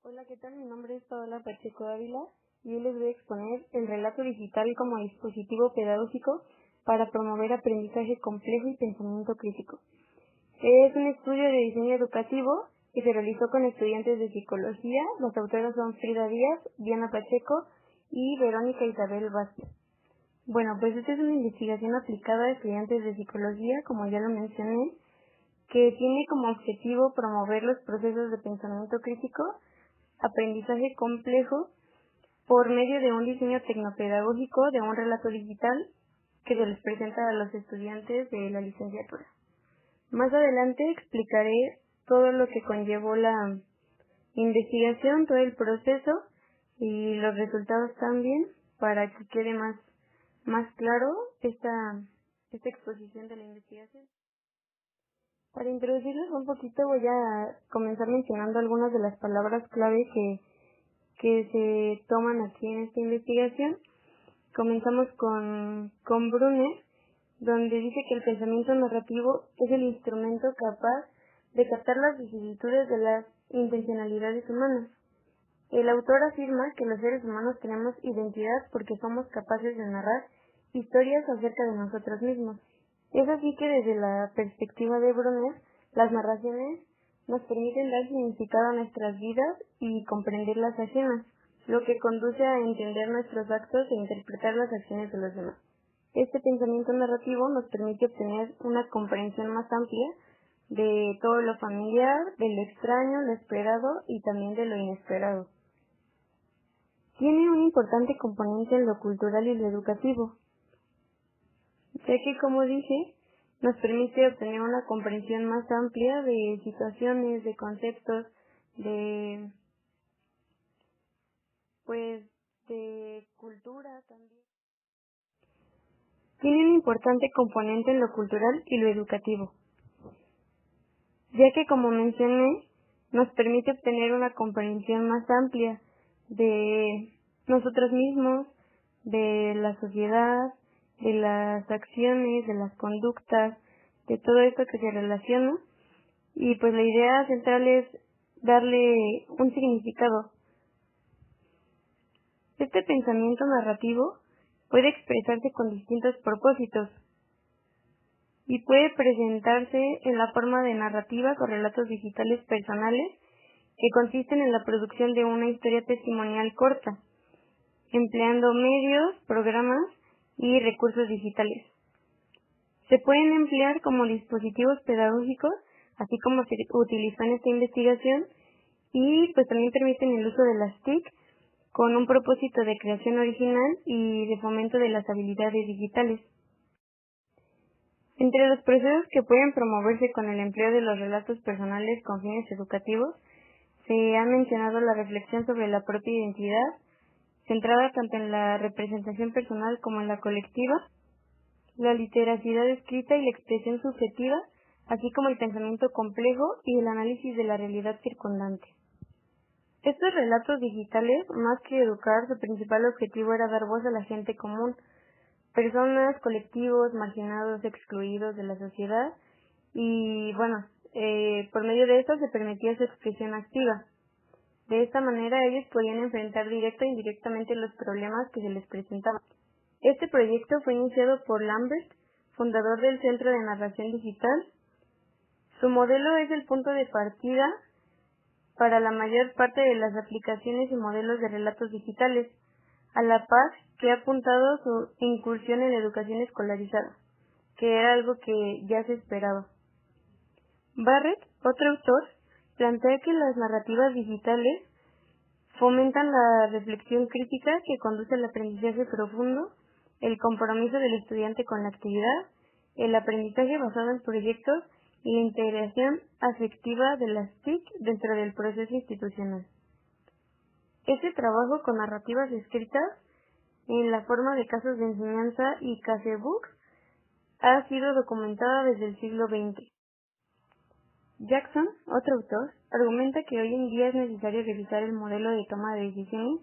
Hola, ¿qué tal? Mi nombre es Paola Pacheco Ávila y hoy les voy a exponer el relato digital como dispositivo pedagógico para promover aprendizaje complejo y pensamiento crítico. Es un estudio de diseño educativo que se realizó con estudiantes de psicología. Las autoras son Frida Díaz, Diana Pacheco y Verónica Isabel Vázquez. Bueno, pues esta es una investigación aplicada a estudiantes de psicología, como ya lo mencioné, que tiene como objetivo promover los procesos de pensamiento crítico, aprendizaje complejo, por medio de un diseño tecnopedagógico de un relato digital que se les presenta a los estudiantes de la licenciatura. Más adelante explicaré todo lo que conllevó la investigación, todo el proceso y los resultados también, para que quede más claro esta exposición de la investigación. Para introducirles un poquito voy a comenzar mencionando algunas de las palabras clave que se toman aquí en esta investigación. Comenzamos con Brunner, donde dice que el pensamiento narrativo es el instrumento capaz de captar las vicisitudes de las intencionalidades humanas. El autor afirma que los seres humanos tenemos identidad porque somos capaces de narrar historias acerca de nosotros mismos. Es así que desde la perspectiva de Brunner, las narraciones nos permiten dar significado a nuestras vidas y comprender las ajenas, lo que conduce a entender nuestros actos e interpretar las acciones de los demás. Este pensamiento narrativo nos permite obtener una comprensión más amplia de todo lo familiar, de lo extraño, lo esperado y también de lo inesperado. Tiene un importante componente en lo cultural y lo educativo, ya que, como dije, nos permite obtener una comprensión más amplia de situaciones, de conceptos, de cultura también. Tiene un importante componente en lo cultural y lo educativo, ya que, como mencioné, nos permite obtener una comprensión más amplia de nosotros mismos, de la sociedad, de las acciones, de las conductas, de todo esto que se relaciona, y pues la idea central es darle un significado. Este pensamiento narrativo puede expresarse con distintos propósitos y puede presentarse en la forma de narrativas o relatos digitales personales que consisten en la producción de una historia testimonial corta, empleando medios, programas y recursos digitales. Se pueden emplear como dispositivos pedagógicos, así como se utilizó en esta investigación, y pues también permiten el uso de las TIC con un propósito de creación original y de fomento de las habilidades digitales. Entre los procesos que pueden promoverse con el empleo de los relatos personales con fines educativos, se ha mencionado la reflexión sobre la propia identidad, centrada tanto en la representación personal como en la colectiva, la literacidad escrita y la expresión subjetiva, así como el pensamiento complejo y el análisis de la realidad circundante. Estos relatos digitales, más que educar, su principal objetivo era dar voz a la gente común, personas, colectivos, marginados, excluidos de la sociedad, y por medio de esto se permitía su expresión activa. De esta manera ellos podían enfrentar directa e indirectamente los problemas que se les presentaban. Este proyecto fue iniciado por Lambert, fundador del Centro de Narración Digital. Su modelo es el punto de partida para la mayor parte de las aplicaciones y modelos de relatos digitales, a la par que ha apuntado su incursión en la educación escolarizada, que era algo que ya se esperaba. Barrett, otro autor, plantea que las narrativas digitales fomentan la reflexión crítica que conduce al aprendizaje profundo, el compromiso del estudiante con la actividad, el aprendizaje basado en proyectos y la integración afectiva de las TIC dentro del proceso institucional. Este trabajo con narrativas escritas en la forma de casos de enseñanza y casebooks ha sido documentada desde el siglo XX. Jackson, otro autor, argumenta que hoy en día es necesario revisar el modelo de toma de decisiones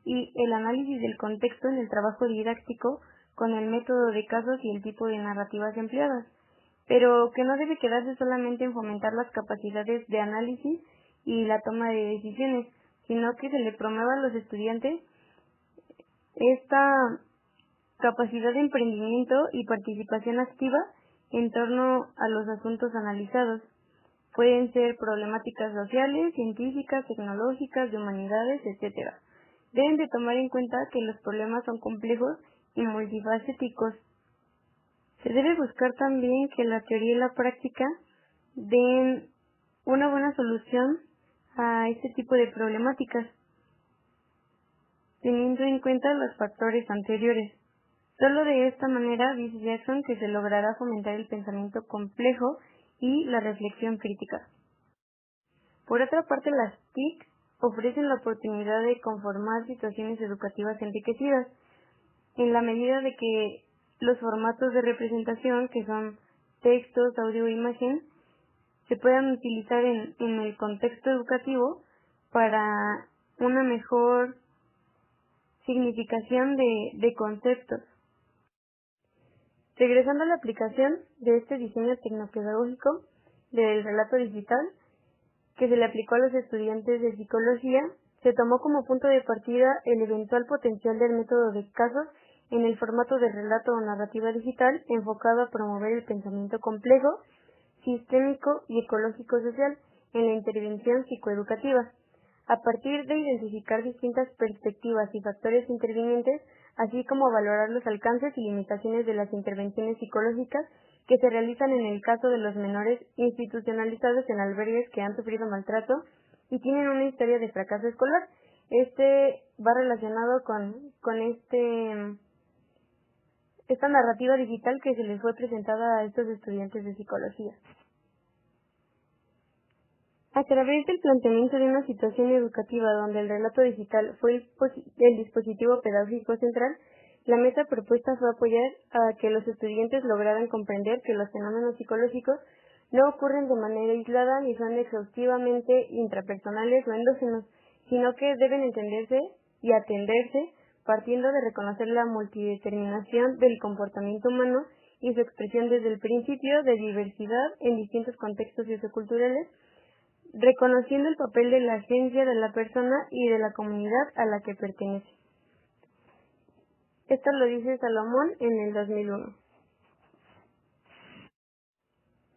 y el análisis del contexto en el trabajo didáctico con el método de casos y el tipo de narrativas empleadas, pero que no debe quedarse solamente en fomentar las capacidades de análisis y la toma de decisiones, sino que se le promueva a los estudiantes esta capacidad de emprendimiento y participación activa en torno a los asuntos analizados. Pueden ser problemáticas sociales, científicas, tecnológicas, de humanidades, etc. Deben de tomar en cuenta que los problemas son complejos y multifacéticos. Se debe buscar también que la teoría y la práctica den una buena solución a este tipo de problemáticas, teniendo en cuenta los factores anteriores. Solo de esta manera, dice Jackson, que se logrará fomentar el pensamiento complejo y la reflexión crítica. Por otra parte, las TIC ofrecen la oportunidad de conformar situaciones educativas enriquecidas, en la medida de que los formatos de representación, que son textos, audio e imagen, se puedan utilizar en el contexto educativo para una mejor significación de conceptos. Regresando a la aplicación de este diseño tecnopedagógico del relato digital que se le aplicó a los estudiantes de psicología, se tomó como punto de partida el eventual potencial del método de casos en el formato de relato o narrativa digital enfocado a promover el pensamiento complejo, sistémico y ecológico-social en la intervención psicoeducativa. A partir de identificar distintas perspectivas y factores intervinientes, así como valorar los alcances y limitaciones de las intervenciones psicológicas que se realizan en el caso de los menores institucionalizados en albergues que han sufrido maltrato y tienen una historia de fracaso escolar. Este va relacionado con esta narrativa digital que se les fue presentada a estos estudiantes de psicología. A través del planteamiento de una situación educativa donde el relato digital fue el dispositivo pedagógico central, la meta propuesta fue apoyar a que los estudiantes lograran comprender que los fenómenos psicológicos no ocurren de manera aislada ni son exhaustivamente intrapersonales o endógenos, sino que deben entenderse y atenderse partiendo de reconocer la multideterminación del comportamiento humano y su expresión desde el principio de diversidad en distintos contextos socioculturales, reconociendo el papel de la agencia de la persona y de la comunidad a la que pertenece. Esto lo dice Salomón en el 2001.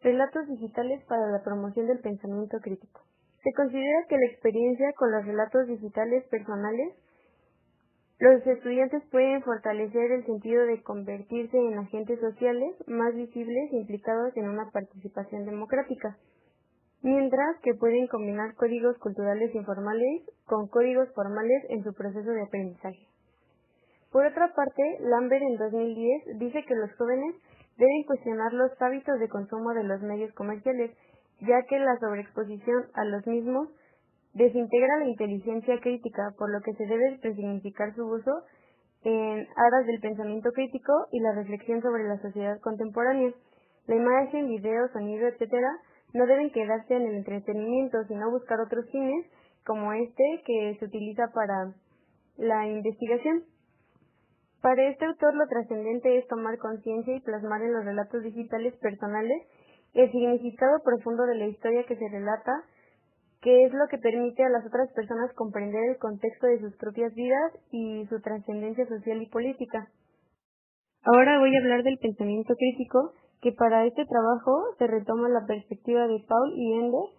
Relatos digitales para la promoción del pensamiento crítico. Se considera que la experiencia con los relatos digitales personales, los estudiantes pueden fortalecer el sentido de convertirse en agentes sociales más visibles e implicados en una participación democrática, mientras que pueden combinar códigos culturales informales con códigos formales en su proceso de aprendizaje. Por otra parte, Lambert en 2010 dice que los jóvenes deben cuestionar los hábitos de consumo de los medios comerciales, ya que la sobreexposición a los mismos desintegra la inteligencia crítica, por lo que se debe resignificar su uso en aras del pensamiento crítico y la reflexión sobre la sociedad contemporánea. La imagen, video, sonido, etc. no deben quedarse en el entretenimiento, sino buscar otros fines, como este que se utiliza para la investigación. Para este autor, lo trascendente es tomar conciencia y plasmar en los relatos digitales personales el significado profundo de la historia que se relata, que es lo que permite a las otras personas comprender el contexto de sus propias vidas y su trascendencia social y política. Ahora voy a hablar del pensamiento crítico, que para este trabajo se retoma la perspectiva de Paul y Ender,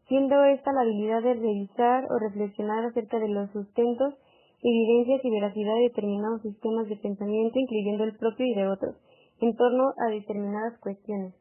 siendo esta la habilidad de revisar o reflexionar acerca de los sustentos, evidencias y veracidad de determinados sistemas de pensamiento, incluyendo el propio y de otros, en torno a determinadas cuestiones.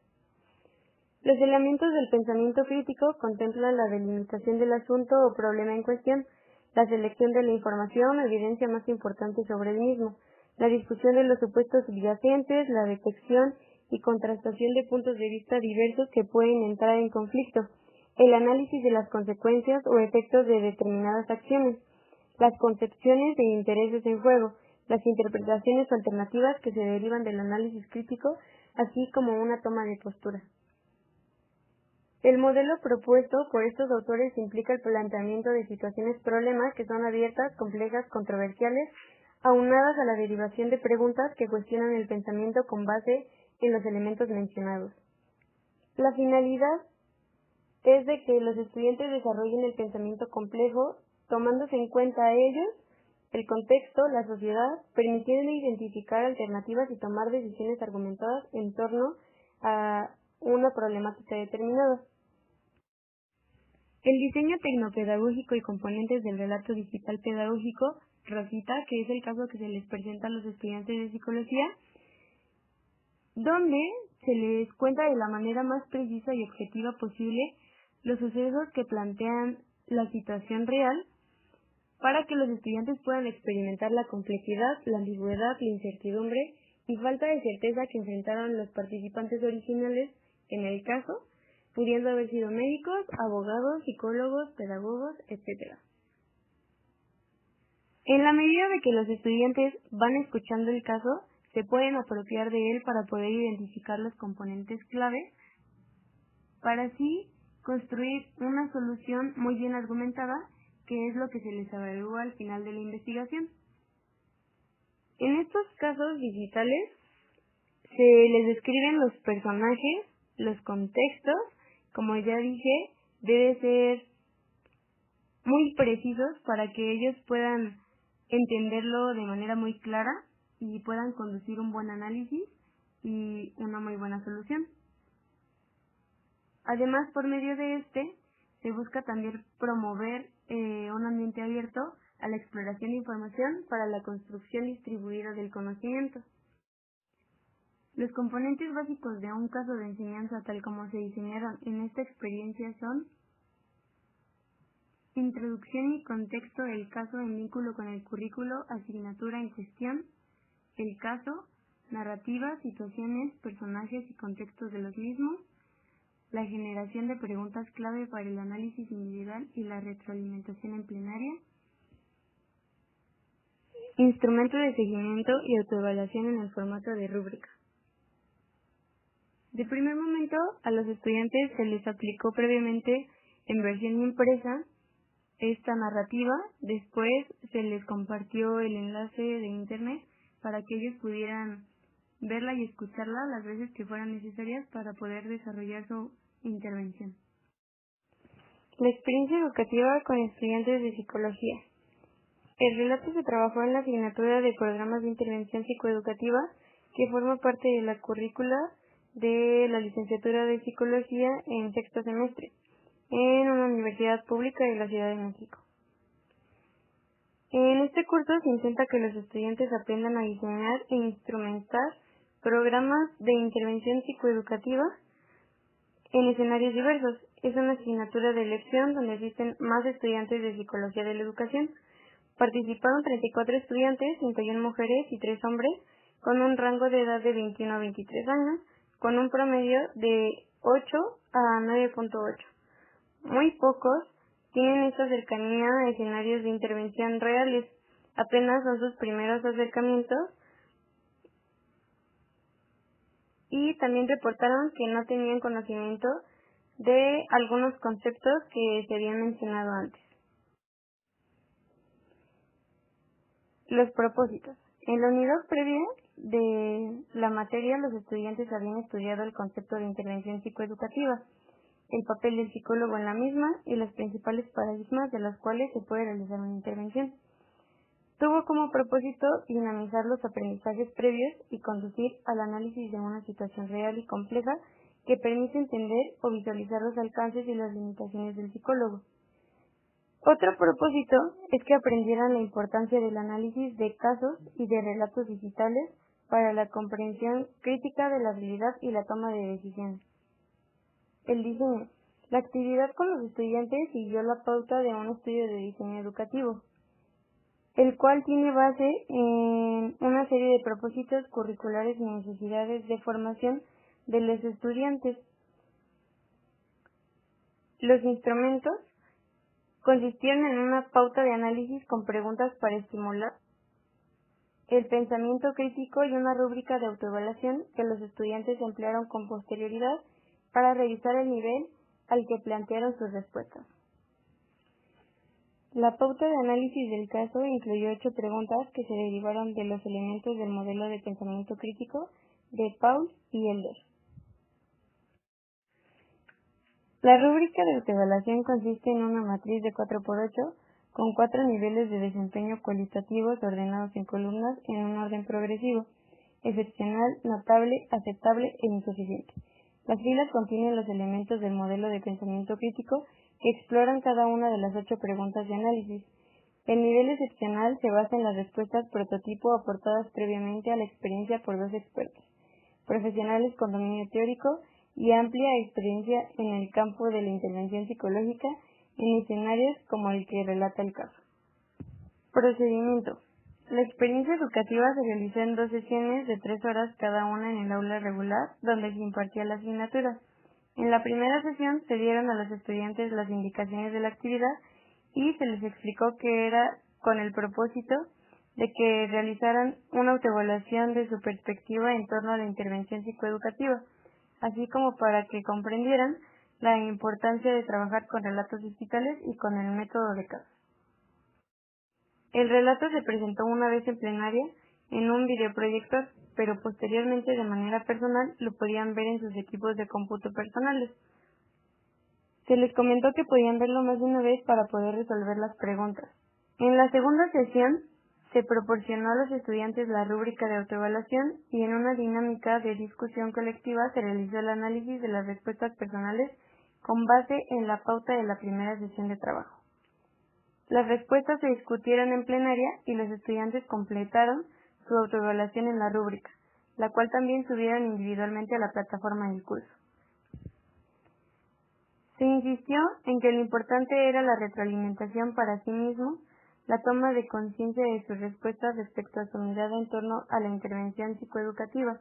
Los elementos del pensamiento crítico contemplan la delimitación del asunto o problema en cuestión, la selección de la información o evidencia más importante sobre el mismo, la discusión de los supuestos subyacentes, la detección y contrastación de puntos de vista diversos que pueden entrar en conflicto, el análisis de las consecuencias o efectos de determinadas acciones, las concepciones de intereses en juego, las interpretaciones alternativas que se derivan del análisis crítico, así como una toma de postura. El modelo propuesto por estos autores implica el planteamiento de situaciones-problemas que son abiertas, complejas, controversiales, aunadas a la derivación de preguntas que cuestionan el pensamiento con base en los elementos mencionados. La finalidad es de que los estudiantes desarrollen el pensamiento complejo tomándose en cuenta a ellos el contexto, la sociedad, permitiendo identificar alternativas y tomar decisiones argumentadas en torno a una problemática determinada. El diseño tecnopedagógico y componentes del relato digital pedagógico, ROSITA, que es el caso que se les presenta a los estudiantes de psicología, donde se les cuenta de la manera más precisa y objetiva posible los sucesos que plantean la situación real para que los estudiantes puedan experimentar la complejidad, la ambigüedad, la incertidumbre y falta de certeza que enfrentaron los participantes originales en el caso, pudiendo haber sido médicos, abogados, psicólogos, pedagogos, etc. En la medida de que los estudiantes van escuchando el caso, se pueden apropiar de él para poder identificar los componentes clave, para así construir una solución muy bien argumentada, que es lo que se les evalúa al final de la investigación. En estos casos digitales se les describen los personajes, los contextos, como ya dije, debe ser muy precisos para que ellos puedan entenderlo de manera muy clara y puedan conducir un buen análisis y una muy buena solución. Además, por medio de este, se busca también promover un ambiente abierto a la exploración de información para la construcción distribuida del conocimiento. Los componentes básicos de un caso de enseñanza tal como se diseñaron en esta experiencia son introducción y contexto del caso en vínculo con el currículo, asignatura en cuestión, el caso, narrativa, situaciones, personajes y contextos de los mismos, la generación de preguntas clave para el análisis individual y la retroalimentación en plenaria, instrumento de seguimiento y autoevaluación en el formato de rúbrica. De primer momento, a los estudiantes se les aplicó previamente en versión impresa esta narrativa, después se les compartió el enlace de internet para que ellos pudieran verla y escucharla las veces que fueran necesarias para poder desarrollar su intervención. La experiencia educativa con estudiantes de psicología. El relato se trabajó en la asignatura de programas de intervención psicoeducativa que forma parte de la currícula de la licenciatura de psicología en sexto semestre en una universidad pública de la Ciudad de México. En este curso se intenta que los estudiantes aprendan a diseñar e instrumentar programas de intervención psicoeducativa en escenarios diversos. Es una asignatura de elección donde asisten más estudiantes de psicología de la educación. Participaron 34 estudiantes, 51 mujeres y 3 hombres, con un rango de edad de 21 a 23 años, con un promedio de 8 a 9.8. Muy pocos tienen esta cercanía a escenarios de intervención reales. Apenas son sus primeros acercamientos y también reportaron que no tenían conocimiento de algunos conceptos que se habían mencionado antes. Los propósitos. En la unidad previa de la materia, los estudiantes habían estudiado el concepto de intervención psicoeducativa, el papel del psicólogo en la misma y los principales paradigmas de los cuales se puede realizar una intervención. Tuvo como propósito dinamizar los aprendizajes previos y conducir al análisis de una situación real y compleja que permite entender o visualizar los alcances y las limitaciones del psicólogo. Otro propósito es que aprendieran la importancia del análisis de casos y de relatos digitales para la comprensión crítica de la habilidad y la toma de decisiones. El diseño. La actividad con los estudiantes siguió la pauta de un estudio de diseño educativo, el cual tiene base en una serie de propósitos curriculares y necesidades de formación de los estudiantes. Los instrumentos consistieron en una pauta de análisis con preguntas para estimular el pensamiento crítico y una rúbrica de autoevaluación que los estudiantes emplearon con posterioridad para revisar el nivel al que plantearon sus respuestas. La pauta de análisis del caso incluyó 8 preguntas que se derivaron de los elementos del modelo de pensamiento crítico de Paul y Elder. La rúbrica de autoevaluación consiste en una matriz de 4×8 con 4 niveles de desempeño cualitativos ordenados en columnas en un orden progresivo: excepcional, notable, aceptable e insuficiente. Las filas contienen los elementos del modelo de pensamiento crítico que exploran cada una de las 8 preguntas de análisis. El nivel excepcional se basa en las respuestas prototipo aportadas previamente a la experiencia por 2 expertos, profesionales con dominio teórico y amplia experiencia en el campo de la intervención psicológica en escenarios como el que relata el caso. Procedimiento. La experiencia educativa se realizó en 2 sesiones de 3 horas cada una en el aula regular, donde se impartía la asignatura. En la primera sesión se dieron a los estudiantes las indicaciones de la actividad y se les explicó que era con el propósito de que realizaran una autoevaluación de su perspectiva en torno a la intervención psicoeducativa, así como para que comprendieran la importancia de trabajar con relatos digitales y con el método de caso. El relato se presentó una vez en plenaria en un videoproyector, pero posteriormente de manera personal lo podían ver en sus equipos de cómputo personales. Se les comentó que podían verlo más de una vez para poder resolver las preguntas. En la segunda sesión se proporcionó a los estudiantes la rúbrica de autoevaluación y en una dinámica de discusión colectiva se realizó el análisis de las respuestas personales con base en la pauta de la primera sesión de trabajo. Las respuestas se discutieron en plenaria y los estudiantes completaron su autoevaluación en la rúbrica, la cual también subieron individualmente a la plataforma del curso. Se insistió en que lo importante era la retroalimentación para sí mismo, la toma de conciencia de sus respuestas respecto a su mirada en torno a la intervención psicoeducativa.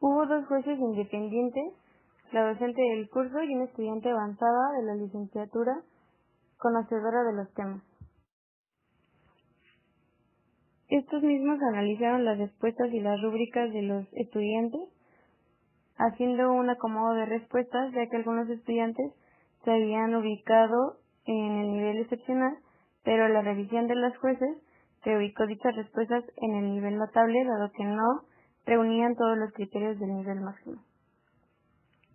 Hubo 2 jueces independientes, la docente del curso y una estudiante avanzada de la licenciatura conocedora de los temas. Estos mismos analizaron las respuestas y las rúbricas de los estudiantes, haciendo un acomodo de respuestas, ya que algunos estudiantes se habían ubicado en el nivel excepcional, pero la revisión de los jueces se ubicó dichas respuestas en el nivel notable, dado que no reunían todos los criterios del nivel máximo.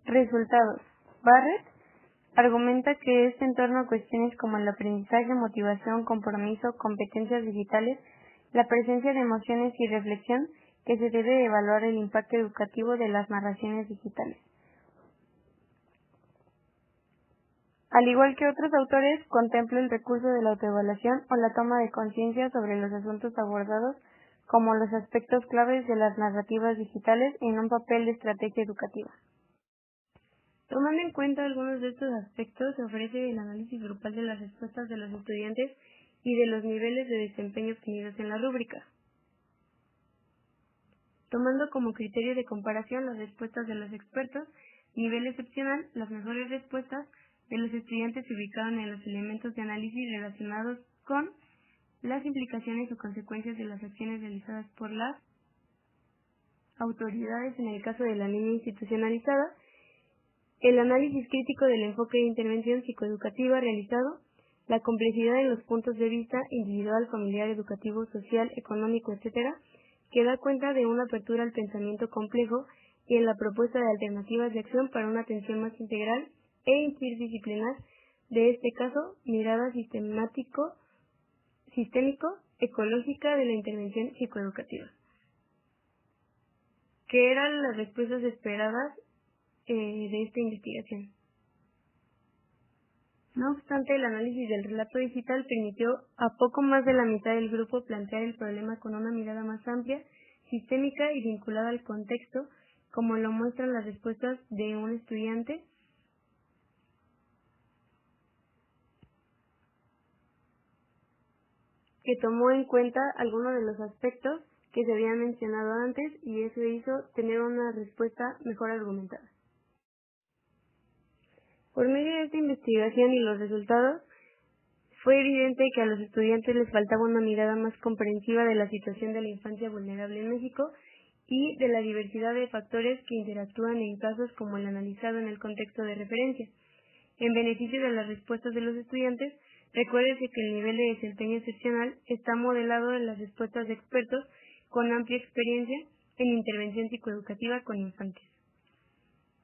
Resultados. Barrett argumenta que es en torno a cuestiones como el aprendizaje, motivación, compromiso, competencias digitales, la presencia de emociones y reflexión que se debe evaluar el impacto educativo de las narraciones digitales. Al igual que otros autores, contempla el recurso de la autoevaluación o la toma de conciencia sobre los asuntos abordados como los aspectos claves de las narrativas digitales en un papel de estrategia educativa. Tomando en cuenta algunos de estos aspectos, se ofrece el análisis grupal de las respuestas de los estudiantes y de los niveles de desempeño obtenidos en la rúbrica, tomando como criterio de comparación las respuestas de los expertos. Nivel excepcional, las mejores respuestas de los estudiantes se ubicaron en los elementos de análisis relacionados con las implicaciones o consecuencias de las acciones realizadas por las autoridades en el caso de la línea institucionalizada, el análisis crítico del enfoque de intervención psicoeducativa realizado, la complejidad de los puntos de vista individual, familiar, educativo, social, económico, etc., que da cuenta de una apertura al pensamiento complejo y en la propuesta de alternativas de acción para una atención más integral e interdisciplinar, de este caso, mirada sistémico, ecológica de la intervención psicoeducativa, que eran las respuestas esperadas de esta investigación. No obstante, el análisis del relato digital permitió a poco más de la mitad del grupo plantear el problema con una mirada más amplia, sistémica y vinculada al contexto, como lo muestran las respuestas de un estudiante que tomó en cuenta algunos de los aspectos que se habían mencionado antes y eso hizo tener una respuesta mejor argumentada. Por medio de esta investigación y los resultados, fue evidente que a los estudiantes les faltaba una mirada más comprensiva de la situación de la infancia vulnerable en México y de la diversidad de factores que interactúan en casos como el analizado en el contexto de referencia. En beneficio de las respuestas de los estudiantes, recuérdese que el nivel de desempeño excepcional está modelado en las respuestas de expertos con amplia experiencia en intervención psicoeducativa con infantes.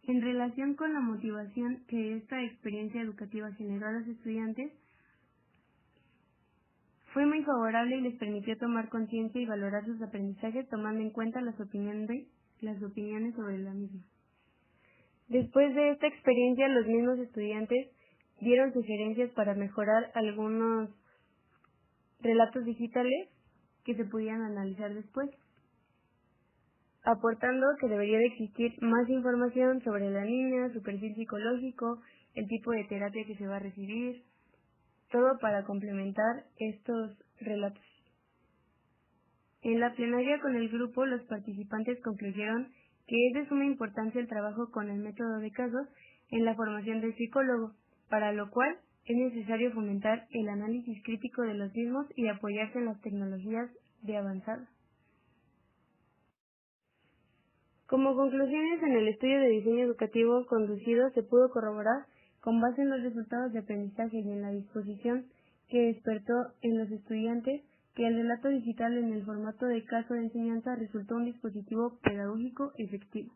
En relación con la motivación que esta experiencia educativa generó a los estudiantes, Fue muy favorable y les permitió tomar conciencia y valorar sus aprendizajes tomando en cuenta las opiniones sobre la misma. Después de esta experiencia, los mismos estudiantes dieron sugerencias para mejorar algunos relatos digitales que se pudieran analizar después, aportando que debería de existir más información sobre la niña, su perfil psicológico, el tipo de terapia que se va a recibir, todo para complementar estos relatos. En la plenaria con el grupo, los participantes concluyeron que es de suma importancia el trabajo con el método de casos en la formación del psicólogo, para lo cual es necesario fomentar el análisis crítico de los mismos y apoyarse en las tecnologías de avanzada. Como conclusiones, en el estudio de diseño educativo conducido se pudo corroborar, con base en los resultados de aprendizaje y en la disposición que despertó en los estudiantes, que el relato digital en el formato de caso de enseñanza resultó un dispositivo pedagógico efectivo.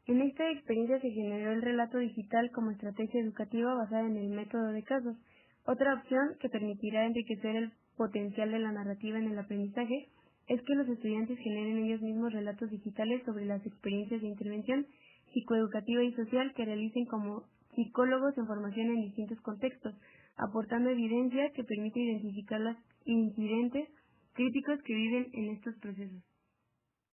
En esta experiencia se generó el relato digital como estrategia educativa basada en el método de casos, otra opción que permitirá enriquecer el potencial de la narrativa en el aprendizaje es que los estudiantes generen ellos mismos relatos digitales sobre las experiencias de intervención psicoeducativa y social que realicen como psicólogos en formación en distintos contextos, aportando evidencia que permite identificar los incidentes críticos que viven en estos procesos.